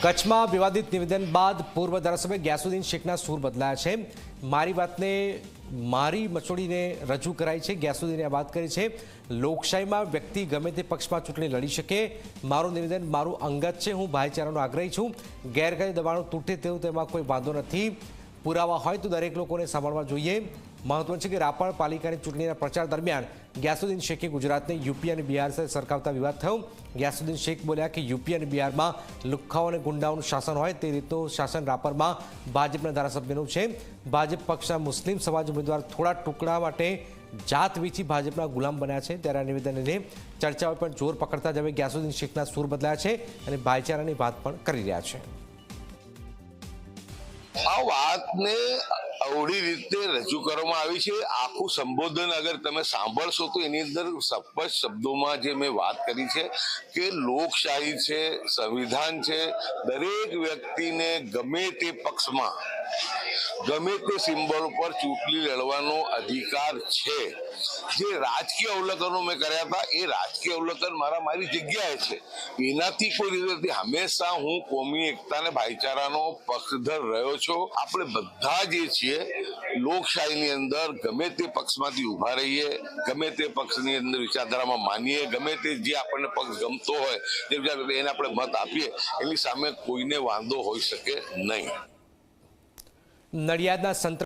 કચ્છમાં વિવાદિત નિવેદન બાદ પૂર્વ ધારાસભ્ય ગ્યાસુદ્દીન શેખના સૂર બદલાયા છે। મારી વાતને મારી મચોડીને રજૂ કરાઈ છે। ગ્યાસુદ્દીને વાત કરી છે, લોકશાહીમાં વ્યક્તિ ગમે તે પક્ષમાં ચૂંટણી લડી શકે। મારું નિવેદન મારું અંગત છે। હું ભાઈચારાનો આગ્રહી છું। ગેરકાયદે દબાણો તૂટે તેવું તેમાં કોઈ વાંધો નથી। પુરાવા હોય તો દરેક લોકોને સાંભળવા જોઈએ। મહત્વનું છે કે રાપર પાલિકાની ચૂંટણીના પ્રચાર દરમિયાન ગ્યાસુદ્દીન શેખે ગુજરાતને યુપી અને બિહાર સાથે સરખાવતા વિવાદ થયો। ગ્યાસુદ્દીન શેખ બોલ્યા કે યુપી અને બિહારમાં લુખ્ખાઓ અને ગુંડાઓનું શાસન હોય તે રીતનું શાસન રાપરમાં ભાજપના ધારાસભ્યનું છે। ભાજપ પક્ષના મુસ્લિમ સમાજ ઉમેદવાર થોડા ટુકડા માટે જાત વેચી ભાજપના ગુલામ બન્યા છે। ત્યારે આ નિવેદનને ચર્ચાઓ પણ જોર પકડતા જ હવે ગ્યાસુદ્દીન શેખના સૂર બદલાયા છે અને ભાઈચારાની વાત પણ કરી રહ્યા છે। આ વાતને અવળી રીતે રજૂ કરવામાં આવી છે। આખું સંબોધન અગર તમે સાંભળશો તો એની અંદર સ્પષ્ટ શબ્દોમાં જે મેં વાત કરી છે કે લોકશાહી છે, સંવિધાન છે, દરેક વ્યક્તિને ગમે તે પક્ષમાં ગમે તે સિમ્બોલ પર ચૂંટણી લડવાનો અધિકાર છે। જે રાજકીય અવલોકનો મેં કર્યા હતા એ રાજકીય અવલોકન મારી જગ્યાએ છે, એનાથી કોઈ રીતે હંમેશા હું કોમી એકતા અને ભાઈચારાનો પક્ષધર રહ્યો છું। આપણે બધા જે છીએ લોકશાહીની અંદર ગમે તે પક્ષમાંથી ઉભા રહીએ, ગમે તે પક્ષની અંદર વિચારધારામાં માનીએ, ગમે તે જે આપણને પક્ષ ગમતો હોય તે વિચાર એને આપણે મત આપીએ, એની સામે કોઈને વાંધો હોઈ શકે નહીં। નડિયાદના સંત